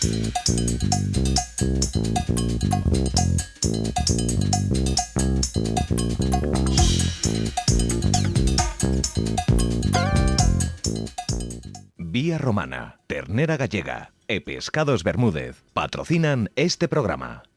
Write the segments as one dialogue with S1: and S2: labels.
S1: Vía Romana, Ternera Gallega e Pescados Bermúdez patrocinan este programa.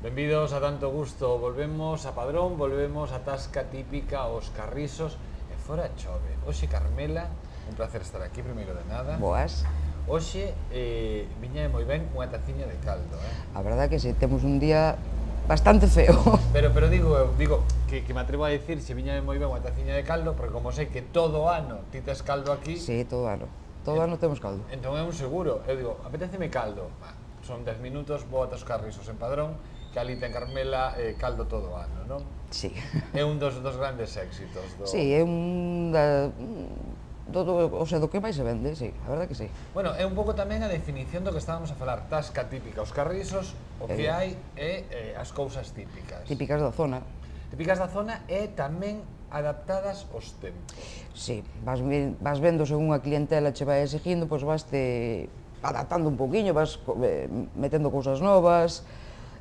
S2: Benvidos a Tanto Gusto, volvemos a Padrón, volvemos a tasca típica aos Carrizos e fora chove. Hoxe Carmela, un placer estar aquí, primeiro de nada.
S3: Boas.
S2: Hoxe viña moi ben unha taciña de caldo,
S3: A verdade que si, temos un día bastante feo.
S2: Pero digo que me atrevo a dicir se viña moi ben unha taciña de caldo, porque como sei que todo o ano ti tes caldo aquí.
S3: Sí, todo ano. Todo ano temos caldo.
S2: Entón é un seguro, eu digo, apetéceme caldo. Son 10 minutos, vou ata os Carrizos en Padrón, que ali ten Carmela caldo todo o ano, non?
S3: Sí.
S2: É un dos grandes éxitos do...
S3: Sí, é un do que máis se vende, sí, a verdade que sí.
S2: Bueno, é un pouco tamén a definición do que estábamos a falar, tasca típica, os Carrizos, o que hai é as cousas típicas.
S3: Típicas da zona.
S2: Típicas da zona e tamén adaptadas aos tempos.
S3: Sí, vas vendo según a clientela che vai exigindo, pois vaste adaptando un poquinho, vas metendo cousas novas,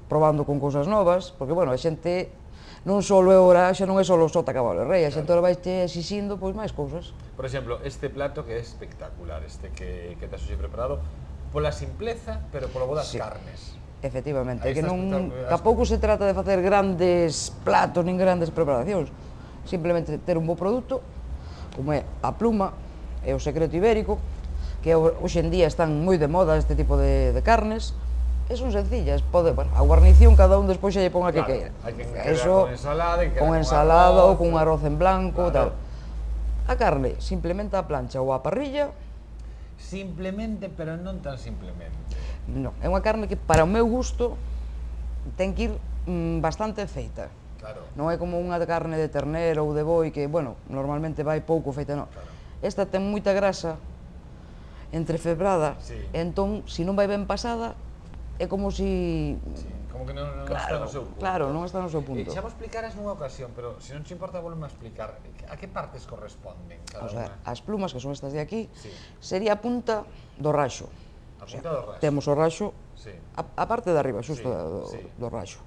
S3: probando con cousas novas, porque, bueno, a xente non só agora, xa non é só o sota, cabalo e rei, a xente agora vai te exixindo pois máis cousas.
S2: Por exemplo, este plato que é espectacular, este que tes hoxe preparado, pola simpleza, pero polo bo das carnes.
S3: Efectivamente, que non, tampouco se trata de facer grandes platos nin grandes preparacións, simplemente ter un bo produto, como é a pluma e o secreto ibérico, que hoxe en día están moi de moda este tipo de carnes, e son sencillas, a guarnición cada un despois xa lle pon a que queira.
S2: Hai que quedar
S3: con ensalada ou con arroz en blanco, tal. A carne, simplemente a plancha ou a parrilla.
S2: Simplemente, pero non tan simplemente.
S3: Non, é unha carne que para o meu gusto ten que ir bastante feita.
S2: Claro.
S3: Non é como unha carne de ternero ou de boi que, bueno, normalmente vai pouco feita, non. Esta ten moita grasa entrefebrada, entón, se non vai ben pasada, é como si...
S2: Como que non está no seu punto.
S3: Claro, non está no seu punto.
S2: Xa vos explicaras nunha ocasión, pero se non te importa volveme a explicar a que partes corresponden cada unha.
S3: As plumas, que son estas de aquí, sería a punta do raxo.
S2: A punta do raxo.
S3: Temos o raxo, a parte de arriba, xusto do raxo.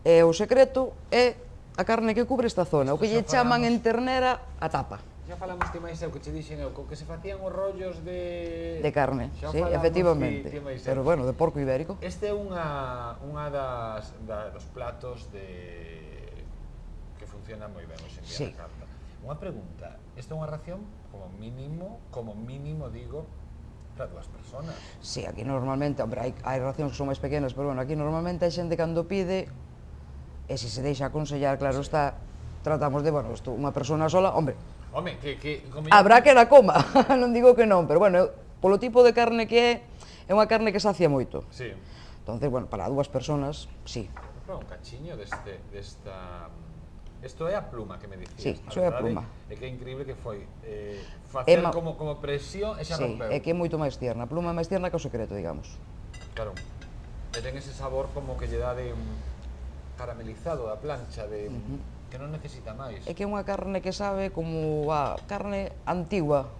S3: E o secreto é a carne que cubre esta zona, o que lle chaman en ternera a tapa.
S2: Xa falamos ti máis eu, que che dixen eu, que se facían os rollos de
S3: carne, sí, efectivamente, pero bueno, de porco ibérico.
S2: Este é unha dos platos que funcionan moi ben hoxe en día na carta. Unha pregunta, esta é unha ración como mínimo digo, para 2 personas.
S3: Sí, aquí normalmente, hombre, hai racións que son máis pequenas, pero bueno, aquí normalmente a xente cando pide, e se se deixa aconsellar, claro está, tratamos de, bueno, unha persona sola, hombre, habrá que la coma, non digo que non, pero bueno, polo tipo de carne que é unha carne que sacia moito.
S2: Sí.
S3: Entonces, bueno, para 2 personas, sí.
S2: Un cachiño desta... Isto é a pluma que me dicías.
S3: Sí, iso é a pluma.
S2: É que é increíble que foi facer como presión e xa rompeu.
S3: Sí, é que é moito máis tierna, a pluma é máis tierna que o secreto, digamos.
S2: Claro, e ten ese sabor como que lle dá de caramelizado da plancha, que non necesita máis.
S3: É que é unha carne que sabe como a carne antigua,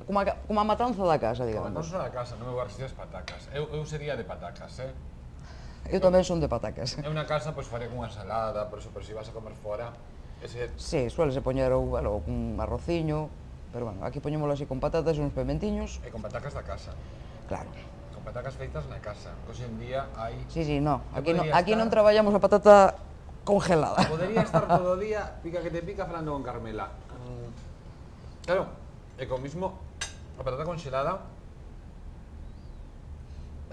S3: como a matanza da casa, digamos.
S2: Como a matanza da casa, non me vou a resistir as patacas. Eu sería de patacas,
S3: Eu tamén son de patacas.
S2: É unha casa, pois faré con ensalada, pero se vas a comer fora...
S3: Sí, suélese poñer un arrociño, pero bueno, aquí poñémolo así con patatas e uns pimentiños.
S2: E con patacas da casa.
S3: Claro.
S2: Con patacas feitas na casa, que hoxe en día hai...
S3: Sí, no, aquí non traballamos a patata congelada.
S2: Podería estar todo o día, pica que te pica, falando con Carmela. Claro, e co mismo, a patata congelada,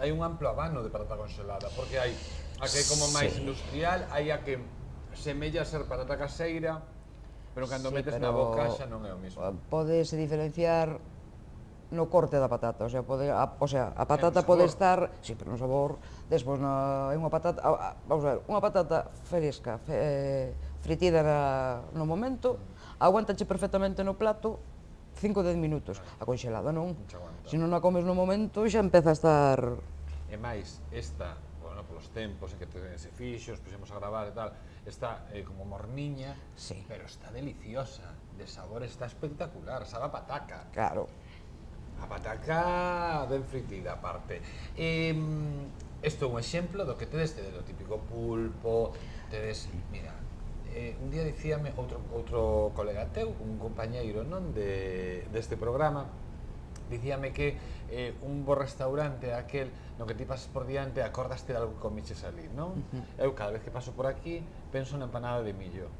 S2: hai un amplo abano de patata congelada, porque hai a que é como máis industrial, hai a que semella ser patata caseira, pero cando metes na boca xa non é o mismo.
S3: Podese diferenciar no corte da patata, o sea, a patata pode estar, sí, pero no sabor, despois é unha patata, vamos a ver, unha patata fresca, fritida no momento, aguántache perfectamente no plato 5 ou 10 minutos. A conxelada non. Se non a comes no momento xa empeza a estar...
S2: E máis, esta, bueno, polos tempos en que se fixo, os puxemos a gravar e tal, está como morniña, pero está deliciosa, de sabor está espectacular, sabe a pataca.
S3: Claro.
S2: A pataca ben fritida, aparte. Isto é un exemplo do que tedes do típico pulpo, tedes, mira, un día dicíame outro colega teu, un compañeiro non deste programa, dicíame que un bo restaurante aquel no que ti pasas por diante acordaste de algo que comiches ali, non? Eu cada vez que paso por aquí penso na empanada de millo.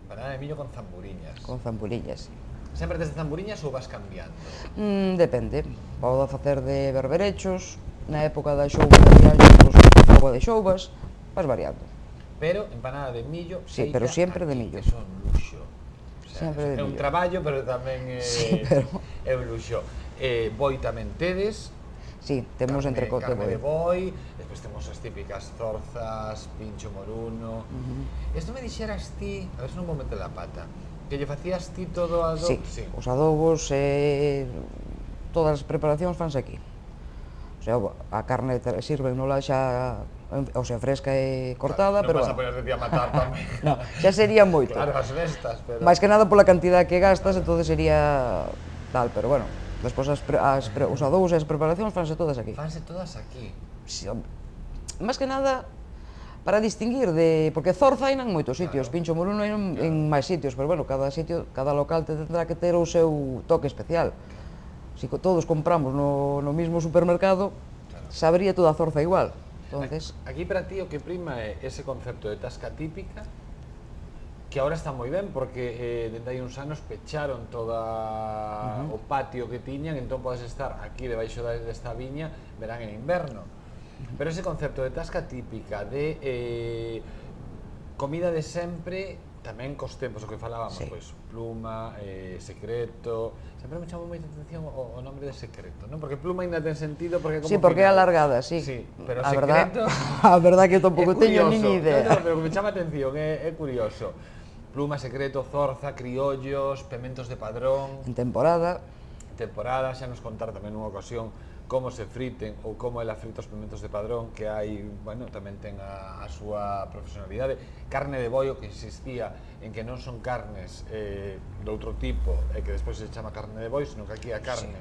S2: Empanada de millo con zamburiñas.
S3: Con zamburiñas.
S2: Sempre tes de zamburiñas ou vas cambiando?
S3: Depende. Podo facer de berberechos, na época da xouba de riallos, agua de xoubas, vas variando.
S2: Pero empanada de millo,
S3: sí, pero sempre de millo.
S2: Que son luxo.
S3: Sempre de millo.
S2: É un traballo, pero tamén é un luxo. Boi tamén tedes.
S3: Sí, temos entrecote
S2: carne de boi, despois temos as típicas zorzas, pincho moruno. Isto me dixeras ti, a ver se non vou meter a pata, que lle facías ti todo adobo?
S3: Sí, os adobos, todas as preparacións fanse aquí. O sea, a carne sirven no la xa, o sea, fresca e cortada, pero...
S2: Non vas a ponerte ti a matar tamén.
S3: Non, xa sería moito.
S2: Claro, as bestas, pero...
S3: Mais que nada pola cantidad que gastas, entonces sería tal, pero bueno, despois os adobos e as preparacións fanse todas aquí.
S2: Fanse todas aquí?
S3: Sí, máis que nada para distinguir de... porque zorza hai en moitos sitios, pincho moruno hai en máis sitios, pero bueno, cada sitio, cada local tendrá que ter o seu toque especial. Se todos compramos no mismo supermercado, sabría toda a zorza igual. Entonces...
S2: Aquí para ti o que prima é ese concepto de tasca típica, que agora está moi ben, porque dende hai uns anos pecharon todo o patio que tiñan, entón podes estar aquí debaixo desta viña verán e inverno. Pero ese concepto de tasca típica, de comida de sempre, tamén cos tempos, o que falábamos, pois, Pluma, Secreto... Sempre me chamou moita atención o nombre de Secreto, non? Porque Pluma ainda ten sentido, porque como...
S3: Sí, porque é alargada, sí.
S2: Sí, pero Secreto...
S3: A verdad que eu tampouco teño nin idea.
S2: No, pero que me chama a atención, é curioso. Pluma, Secreto, Zorza, Criollos, Pementos de Padrón...
S3: En temporada.
S2: En temporada, xa nos contar tamén nunha ocasión como se friten ou como ela frita os pementos de Padrón, que hai, bueno, tamén ten a súa profesionalidade. Carne de boi, o que insistía en que non son carnes de outro tipo e que despois se chama carne de boi, sino que aquí a carne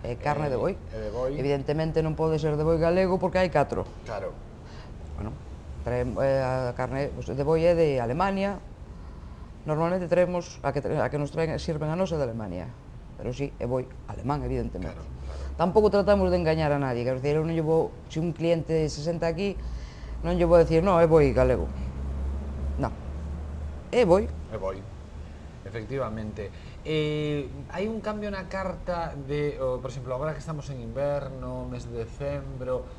S3: é carne de boi. Evidentemente non pode ser de boi galego porque hai 4.
S2: Claro.
S3: Bueno, a carne de boi é de Alemania. Normalmente traemos a que nos sirven a nosa de Alemania, pero sí, é boi alemán, evidentemente. Tampouco tratamos de engañar a nadie, quero dicir, eu non lle vou, se un cliente se senta aquí, non lle vou decir, non, é boi galego. Non, é boi.
S2: É boi, efectivamente. Hai un cambio na carta de, por exemplo, agora que estamos en inverno, mes de decembro,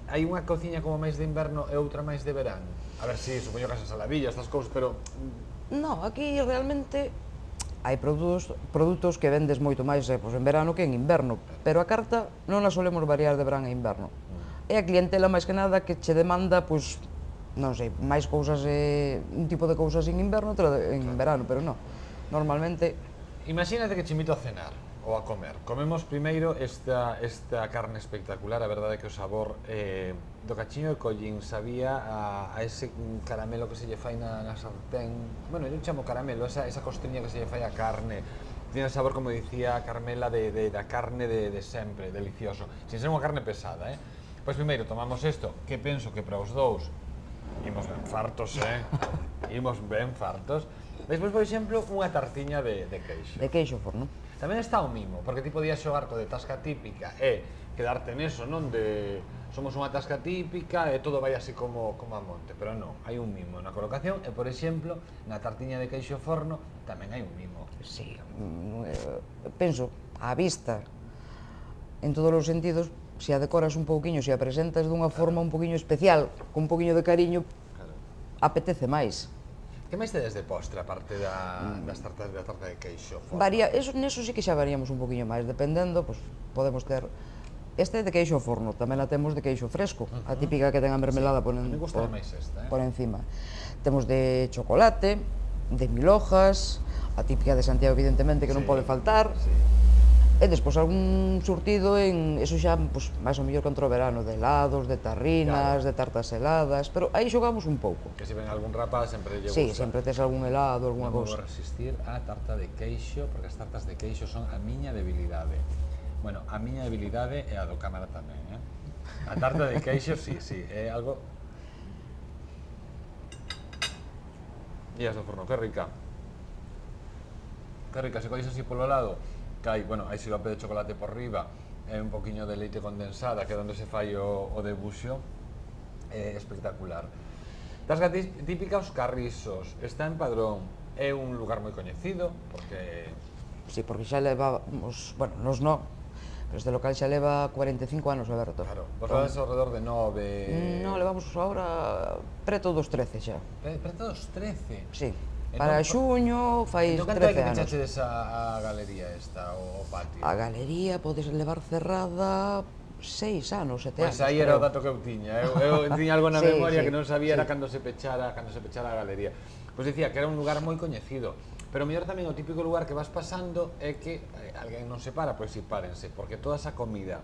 S2: hai unha cociña como máis de inverno e outra máis de verán? A ver, si, supoño que as ensaladillas, estas cousas, pero...
S3: Non, aquí realmente hai produtos que vendes moito máis en verano que en inverno, pero a carta non a solemos variar de verán a inverno. É a clientela máis que nada que che demanda, pois, non sei, máis cousas, un tipo de cousas en inverno, outra en verano, pero non. Normalmente...
S2: Imagínate que che invito a cenar ou a comer. Comemos primeiro esta carne espectacular, a verdade é que o sabor do cachiño de collín sabía a ese caramelo que se lle fai na sartén. Bueno, eu chamo caramelo, esa costriña que se lle fai a carne. Tiene sabor, como dicía Carmela, da carne de sempre, delicioso. Sin ser unha carne pesada, Pois primeiro tomamos isto, que penso que para os dous imos ben fartos, imos ben fartos. Despois, por exemplo, unha tartiña de queixo.
S3: De queixo forno.
S2: Tamén está o mimo, porque ti podías xogar co de tasca típica e quedarte neso, non? De somos unha tasca típica e todo vai así como a monte, pero non, hai un mimo na colocación e, por exemplo, na tartiña de queixo forno tamén hai un mimo.
S3: Sí, penso, á vista, en todos os sentidos, se a decoras un pouquiño, se a presentas dunha forma un pouquiño especial, con un pouquiño de cariño, apetece máis.
S2: Que máis tedes de postre, aparte das tartas da tarta de queixo?
S3: Neso sí que xa varíamos un poquinho máis, dependendo, podemos ter Este é de queixo ao forno, tamén a temos de queixo fresco, a típica que ten a mermelada por encima. Temos de chocolate, de mil hojas, a típica de Santiago, evidentemente, que non pode faltar. E despois algún surtido en, eso xa, máis ou mellor contra o verano, de helados, de tarrinas, de tartas heladas, pero aí xogamos un pouco.
S2: Que se ven algún rapaz, sempre lle gusta.
S3: Sí, sempre tes algún helado, alguna cousa.
S2: Non vou resistir á tarta de queixo, porque as tartas de queixo son a miña debilidade. Bueno, a miña debilidade é a do cámara tamén, eh? A tarta de queixo, sí, é algo... E as do forno, que rica. Que rica, se colles así polo lado, que hai, bueno, hai sirope de chocolate por riba e un poquinho de leite condensada, que é onde se fai o debuxo, é espectacular. Tasca típica os Carrisos, está en Padrón, é un lugar moi coñecido, porque...
S3: Sí, porque xa levamos, bueno, nos non, pero este local xa leva 45 anos aberto.
S2: Claro, vos levades alrededor de 9...
S3: Non, levamos agora preto dos 13 xa.
S2: Preto dos 13?
S3: Sí. Para xuño fai 13 anos.
S2: Entón, que pechachedes a galería esta, o patio?
S3: A galería podes levar cerrada 6 anos, 7 anos.
S2: Pois aí era o dato que eu tiña. Eu tiña algo na memoria que non sabía, era cando se pechara a galería. Pois dicía que era un lugar moi coñecido. Pero mellor tamén o típico lugar que vas pasando é que alguén non se para, pois si párense, porque toda esa comida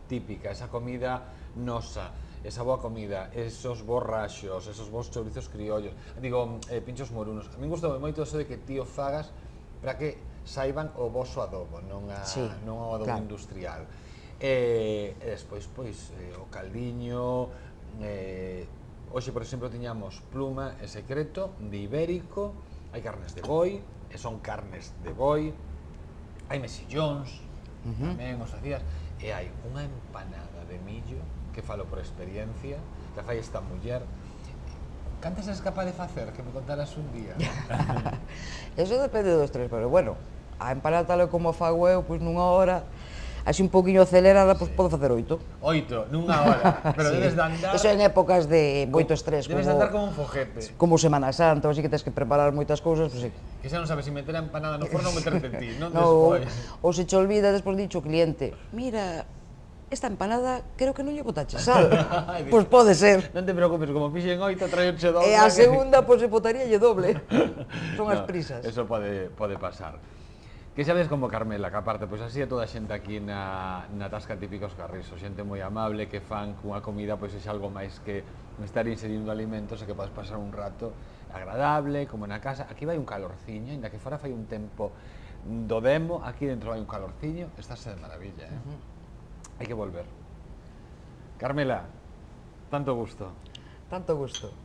S2: típica, esa comida nosa, esa boa comida, esos borraxos, esos bons chourizos criollos, digo, pinchos morunos. A min gustou moito eso de que ti o fagas para que saiban o voso adobo, non o adobo industrial. E despois, pois, o caldiño, hoxe, por exemplo, tiñamos pluma e secreto de ibérico, hai carnes de boi, e son carnes de boi, hai mexillóns, tamén os facías, e hai unha empanada de millo, que falo por experiencia, que fai esta muller. Cantas és capaz de facer, que me contaras un día?
S3: Eso depende dos tres, pero bueno, a empanada tal como fago eu, pois nunha hora, así un poquinho acelerada, pois podo facer 8.
S2: 8, nunha hora, pero debes de andar...
S3: Eso en épocas de moito estrés,
S2: debes de andar como un foguete.
S3: Como Semana Santa, así que tens que preparar moitas cousas, pois sí.
S2: Que xa non sabes se meter a empanada no forno ou meterte en ti, non
S3: despois.
S2: despois.
S3: Ou se che olvida, despois dicho o cliente, mira, esta empanada creo que non lle botache sal. Pois pode ser.
S2: Non te preocupes, como fixen 8, traio che doble.
S3: E a segunda, pois se botaríalle doble. Son as prisas.
S2: Eso pode pasar. Que xa ves como Carmela, que aparte, pois así é toda a xente aquí na Tasca Típicos Carrisos, xente moi amable, que fan cunha comida, pois é algo máis que estar inserindo alimentos e que podes pasar un rato agradable, como na casa. Aquí vai un calorciño, ainda que fora fai un tempo do demo, aquí dentro vai un calorciño, estás de maravilla, hai que volver. Carmela, tanto gusto.
S3: Tanto gusto.